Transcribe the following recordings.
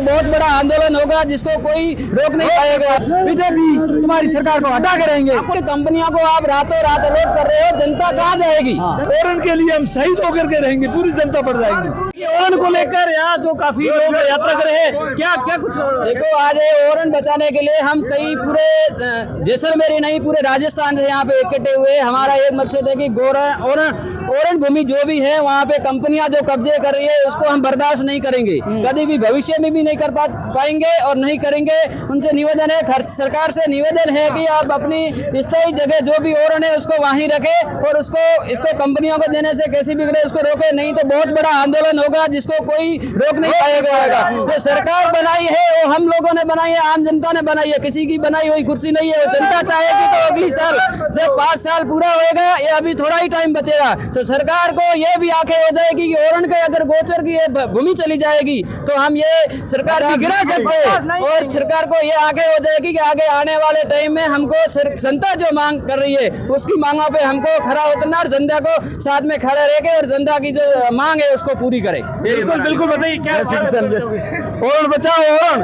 बहुत बड़ा आंदोलन होगा जिसको कोई रोक नहीं पाएगा। बीजेपी तुम्हारी सरकार को हटा के रहेंगे। अपनी कंपनियों को आप रातों रात अलॉट कर रहे हो, जनता कहाँ जाएगी? ओरन के लिए हम शहीद होकर के रहेंगे, पूरी जनता पर जाएंगे। ओरन को लेकर यहाँ जो काफी लोग यात्रा कर रहे हैं, क्या क्या कुछ देखो, आज ये ओरन बचाने के लिए हम कई पूरे जैसलमेर ही नहीं पूरे राजस्थान से यहाँ पे इकट्ठे हुए। हमारा एक मकसद है कि ओरन भूमि जो भी है वहाँ पे कंपनियां जो कब्जे कर रही है उसको हम बर्दाश्त नहीं करेंगे, कभी भी भविष्य में भी नहीं कर पाएंगे और नहीं करेंगे। उनसे निवेदन है, सरकार से निवेदन है कि आप अपनी स्थायी जगह जो भी ओरन है उसको वहीं रखे और इसको कंपनियों को देने से कैसे भी करे उसको रोके, नहीं तो बहुत बड़ा आंदोलन होगा जिसको कोई रोक नहीं पाएगा। जो सरकार बनाई है वो हम लोगों ने बनाई है, आम जनता ने बनाई है, किसी की बनाई हुई कुर्सी नहीं है। वो जनता चाहेगी तो अगली साल जब 5 साल पूरा होएगा, ये अभी थोड़ा ही टाइम बचेगा, तो सरकार को ये भी आंखें हो जाएगी कि ओरन के अगर गोचर की भूमि चली जाएगी तो हम ये सरकार भी गिरा सकते हैं। और सरकार को ये आंखें हो जाएगी कि आगे आने वाले टाइम में हमको जनता जो मांग कर रही है उसकी मांगों पे हमको खरा उतरना और जनता को साथ में खड़े रह के और जनता की जो मांग है उसको पूरी करे। बिल्कुल बिल्कुल बताइए क्या ओरन बचाओ ओरन।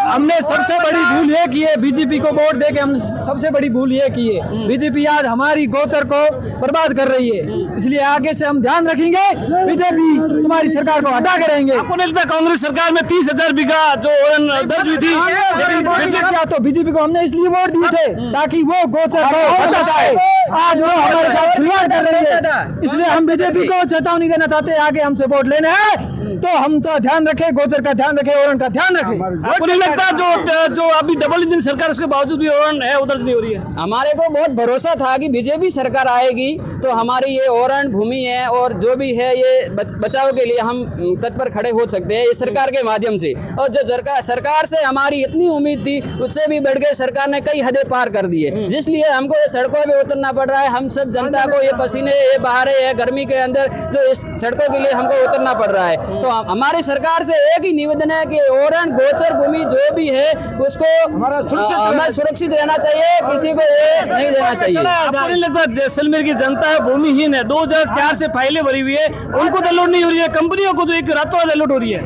हमने सबसे बड़ी भूल ये की है, बीजेपी को वोट देके हमने सबसे बड़ी भूल ये की है। बीजेपी आज हमारी गोचर को बर्बाद कर रही है, इसलिए आगे से हम ध्यान रखेंगे, बीजेपी तुम्हारी सरकार को हटा के रहेंगे। आपको नहीं लगता कांग्रेस सरकार में 30,000 बीघा जो ओरन दर्ज हुई थी, तो बीजेपी को हमने इसलिए वोट दिए थे ताकि वो गोचर को बचा जाए। आज वो हमारे साथ खिलवाड़ कर रही है, इसलिए हम बीजेपी को चेतावनी देना चाहते हैं, आगे हमसे वोट लेने हैं तो हम तो ध्यान रखें, गोचर का ध्यान रखें, ओरन का ध्यान रखें। आपको नहीं लगता जो अभी डबल इंजन सरकार उसके बावजूद भी ओरन है उधर नहीं हो रही है? हमारे को बहुत भरोसा था कि बीजेपी सरकार आएगी तो हमारी ये ओरन भूमि है और जो भी है ये बचाव के लिए हम तत्पर खड़े हो सकते हैं इस सरकार के माध्यम से। और जो सरकार से हमारी इतनी उम्मीद थी उससे भी बढ़ के सरकार ने कई हदें पार कर दी है, जिसलिए हमको ये सड़कों पे उतरना पड़ रहा है। हम सब जनता को ये पसीने ये बहारे है गर्मी के अंदर जो इस सड़कों के लिए हमको उतरना पड़ रहा है। तो हमारी सरकार से एक ही निवेदन है कि ओरन गोचर भूमि जो भी है उसको हमें सुरक्षित रहना चाहिए, किसी को ये नहीं देना चाहिए। आपको नहीं लगता जैसलमेर की जनता है भूमिहीन है, 2004 से फाइलें भरी हुई है, उनको तो अलॉट नहीं हो रही है, कंपनियों को तो एक रातों रात अलॉट हो रही है।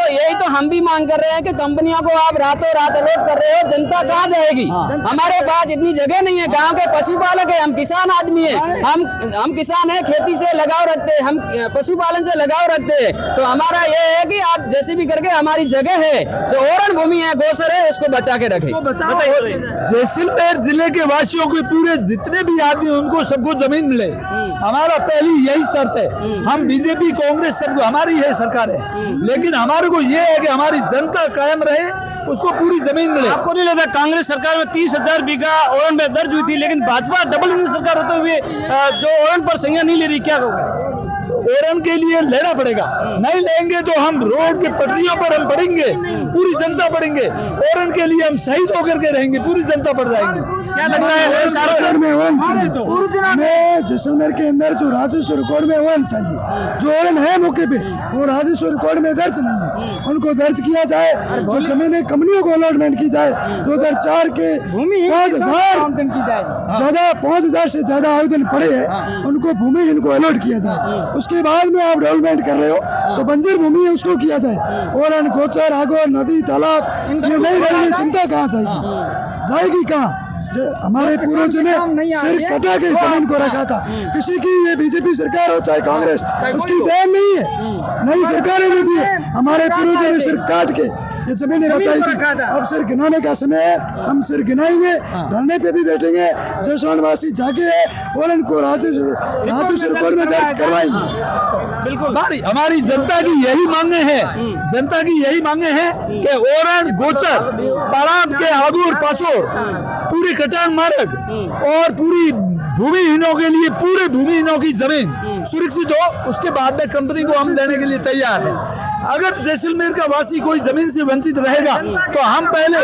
यही तो हम भी मांग कर रहे हैं कि कंपनियों को आप रातों रात अलॉट कर रहे हो, जनता कहाँ जाएगी? हमारे पास इतनी जगह नहीं है, गाँव के पशुपालक है, हम किसान आदमी है, हम किसान है, खेती से लगाव रखते हैं, हम पशुपालन से लगाव रखते हैं। तो हमारा ये है कि आप जैसे भी करके हमारी जगह है जो ओरन भूमि है गोचर है उसको बचा के रखें। जैसलमेर जिले के वासियों के पूरे जितने भी आदमी उनको सबको जमीन मिले, हमारा पहली यही शर्त है। हम बीजेपी कांग्रेस सबको हमारी है सरकार है, लेकिन हमारे को ये है कि हमारी जनता कायम रहे, उसको पूरी जमीन मिले। आपको नहीं लगता कांग्रेस सरकार में 30,000 बीघा ओरन में दर्ज हुई थी, लेकिन भाजपा डबल इंजन सरकार होते हुए जो ओरन पर संज्ञान नहीं ले रही, क्या कहोगे? ओरन के लिए लेना पड़ेगा, नहीं लेंगे तो हम रोड के पटरियों पर हम पड़ेंगे, पूरी जनता पड़ेंगे। ओरन के लिए हम शहीद होकर के रहेंगे, पूरी जनता पर जाएंगे। क्या लग रहा है मैं जैसलमेर के अंदर जो राजस्व रिकॉर्ड में ओरन चाहिए, जो ओरन है मौके पे वो राजस्व रिकॉर्ड में दर्ज नहीं है, उनको दर्ज किया जाए, तो जमीनें कंपनियों को अलॉटमेंट की जाए। 2004 के 5,000 से ज्यादा आवेदन पड़े हैं, उनको भूमि इनको अलॉट किया जाए। उसके बाद में आप डेवलपमेंट कर रहे हो तो बंजर भूमि है उसको किया जाए। ओरन गोचर आगोर नदी तालाब ये नहीं रहेगी, चिंता कहाँ जाएगी कहाँ? हमारे पूर्वजों ने सिर कटा के जमीन को रखा था। किसी की ये बीजेपी सरकार हो चाहे कांग्रेस, उसकी देन नहीं है, नई सरकारें नहीं दी है। हमारे पूर्वजों ने सिर काट के ये जमीनें बचाई थी। अब सिर गिनाने का समय है, हम सिर गिनाएंगे, धरने पे भी बैठेंगे, जैसलमेर जाके और इनको राजस्व रिकॉर्ड में दर्ज करवाएंगे। बिल्कुल हमारी जनता की यही मांगे हैं, जनता की यही मांगे हैं कि ओरन गोचर तालाब के आगूर पासोर पूरी कटान मार्ग और पूरी भूमिहीनों के लिए पूरे भूमिहीनों की जमीन सुरक्षित हो, उसके बाद में कंपनी को हम देने के लिए तैयार हैं। अगर जैसलमेर का वासी कोई जमीन से वंचित रहेगा तो हम पहले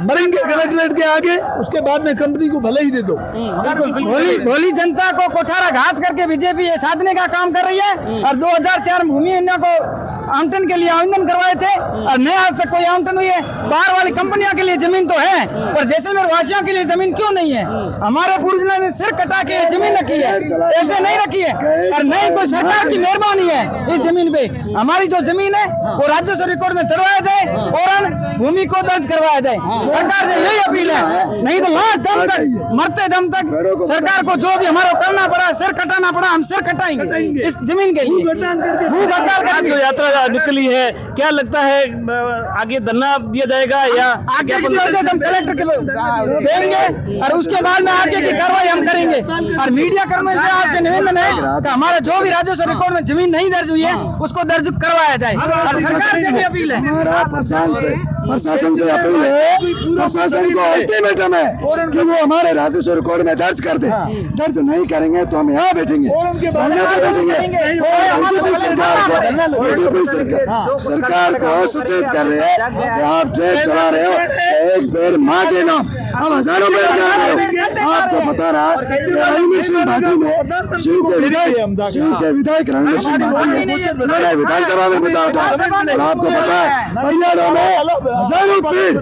मरेंगे कलेक्ट्रेट के आगे, उसके बाद में कंपनी को भले ही दे दो। भोली जनता को कोठारा घात करके बीजेपी ये साधने का काम कर रही है और 2004 भूमिहीनों को आवंटन के लिए आवेदन करवाए थे और नहीं आज तक कोई आवंटन हुई है। बाहर वाली कंपनियों के लिए जमीन तो है, पर जैसलमेर वासियों के लिए जमीन क्यों नहीं है? हमारे पूर्वजों ने सिर कटा के जमीन रखी है, ऐसे नहीं रखी है। और नहीं कोई सरकार की मेहरबानी है इस जमीन पे। हमारी जो जमीन है वो राजस्व रिकॉर्ड में चढ़वाया जाए और भूमि को दर्ज करवाया जाए। सरकार से यही अपील है, नहीं तो लास्ट दम तक, मरते दम तक सरकार को जो भी हमारा करना पड़ा, सिर कटाना पड़ा, हम सिर कटाएंगे इस जमीन के लिए। भूख हड़ताल जो यात्रा निकली है, क्या लगता है आगे धरना दिया जाएगा या आगे हम कलेक्टर के देंगे और उसके बाद में आगे की कार्रवाई हम करेंगे। और मीडिया कर्मी से आपसे निवेदन है कि हमारा जो भी राजस्व रिकॉर्ड में जमीन नहीं दर्ज हुई है उसको दर्ज करवाया जाए। और सरकार से भी अपील है, हमारा प्रशासन से अपील है, प्रशासन को अल्टीमेटम है कि वो हमारे राजस्व रिकॉर्ड में दर्ज कर दे। दर्ज नहीं करेंगे तो हम यहाँ बैठेंगे, धरने पे बैठेंगे। बीजेपी सरकार को सचेत कर रहे हैं कि आप ट्रेन चला रहे हो, एक पेड़ माँ के नाम हम हजारों पेड़ चला रहे हो। आपको पता रहा कि रविंद्र सिंह भाटी ने शिव के विधायक रविंद्र सिंह भाटी ने उन्होंने विधानसभा में मुद्दा उठाया और आपको पता है हरियाणा में हजारों पेड़,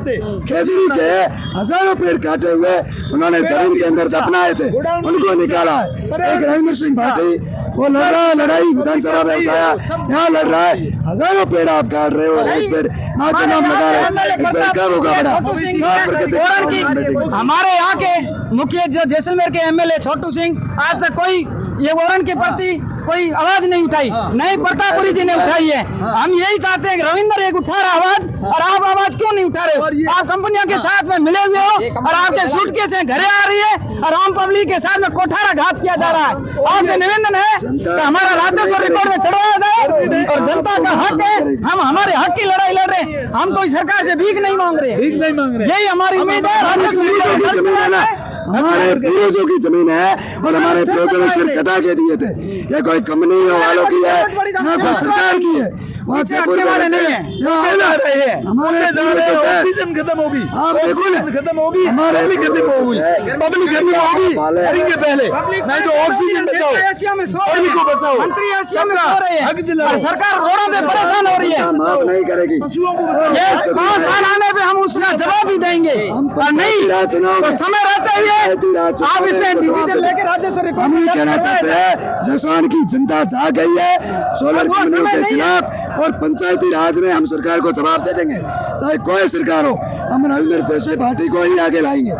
खेजड़ी के हजारों पेड़ काटे हुए उन्होंने जमीन के अंदर दफनाए थे, उनको निकाला है। एक रविंद्र सिंह भाटी वो लड़ रहा है, लड़ाई विधानसभा में उठाया, यहाँ लड़ रहा है। हजारों पेड़ आप काट रहे हो और एक पेड़ माँ के नाम लगा रहे हो, एक पेड़ कब होगा बड़ा? हमारे यहाँ के मुखिया जैसलमेर के एमएलए छोटू सिंह आज तक कोई ये वारंट के प्रति कोई आवाज नहीं उठाई, नहीं प्रतापपुरी जी ने उठाई है। हम यही चाहते हैं कि रविंद्र एक उठा रहा आवाज और आप आवाज क्यों नहीं उठा रहे? आप कंपनियों के साथ में मिले हुए हो और आपके सूटकेस घरे आ रही है और आम पब्लिक के साथ में कोठारा घात किया जा रहा है। आपसे निवेदन है कि हमारा राजस्व रिकॉर्ड में चढ़वाया जाए और जनता का हक है, हम हमारे हक की लड़ाई लड़ रहे हैं। हम कोई सरकार से भीख नहीं मांग रहे, यही हमारी उम्मीद है। हमारे पूर्वजों की जमीन है और हमारे पूर्वजों ने सिर कटा के दिए थे। ये कोई कंपनी वालों की है ना कोई सरकार की है। वहाँ जयपुर में हमारे ऑक्सीजन खत्म होगी, आप देखो ना खत्म होगी, हमारे खत्म होगी, पब्लिक खत्म होगी, करेंगे पहले, नहीं तो ऑक्सीजन बचाओ, पब्लिक को बचाओ। मंत्री एशिया में सो रहे हैं और सरकार रोडों पे परेशान हो रही है। माफ नहीं करेगी। ये 5 साल आने पे हम उसका जवाब भी देंगे और नहीं तो समय रहते हुए आप इसमें डिसीजन लेकर राजस्व रिकॉर्ड हम ये कहना चाहते हैं जसवान की जनता जाग गई है सोलर कंपनियों के खिलाफ और पंचायती राज में हम सरकार को जवाब दे देंगे, चाहे कोई सरकार हो। हम रविंद्र जैसे पार्टी को ही आगे लाएंगे,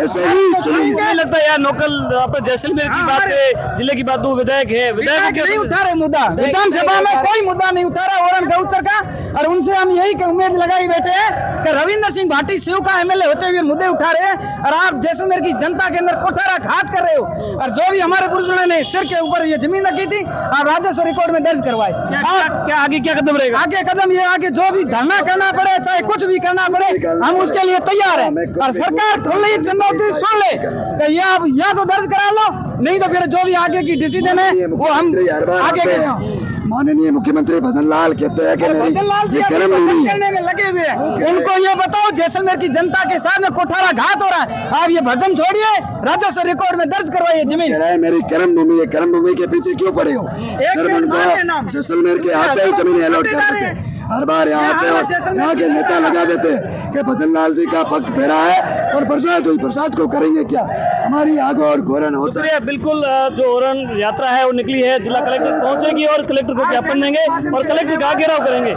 ऐसे ही चलेंगे। क्या लगता है यार लोकल आपने जैसलमेर की बात है, जिले की बात, विधायक है, विधायक नहीं उठा रहे मुद्दा, विधानसभा में कोई मुद्दा नहीं उठा रहा ओरन गौचर का। और उनसे हम यही उम्मीद लगाई बैठे हैं कि रविंद्र सिंह भाटी शिव का एमएलए होते हुए मुद्दे उठा रहे हैं और आप जैसलमेर की जनता के अंदर कोठारा घात कर रहे हो। और जो भी हमारे पूर्वजों ने सिर के ऊपर ये जमीन रखी थी आप राजस्व रिकॉर्ड में दर्ज करवाए। क्या आगे क्या कदम रहेगा? आगे कदम ये आगे जो भी धरना करना पड़े, चाहे कुछ भी करना पड़े, हम उसके लिए तैयार हैं। और सरकार थोड़ी चुनौती सुन ले कि ये आप या तो दर्ज करा लो, नहीं तो फिर जो भी आगे की डिसीजन है वो हम आगे। माननीय मुख्यमंत्री भजन लाल कहते हैं कि मेरी ये कर्म भूमि करने में लगे हुए हैं। उनको ये बताओ जैसलमेर की जनता के साथ में कोठारा घात हो रहा है, आप ये भजन छोड़िए, राजस्व रिकॉर्ड में दर्ज करवाइए जमीन। मेरी कर्म भूमि है, कर्म भूमि के पीछे क्यों पड़े हो? सर उनको जैसलमेर के आते ही जमीन अलॉट कर देते, हर बार यहाँ आते और यहाँ के नेता लगा देते कि भजन लाल जी का पग फेरा है और बरसात हुई, बरसात को करेंगे क्या? हमारी आग और घोरन होता है। बिल्कुल जो ओरन यात्रा है वो निकली है, जिला कलेक्टर पहुंचेगी और कलेक्टर को ज्ञापन देंगे और कलेक्टर का घेराव करेंगे।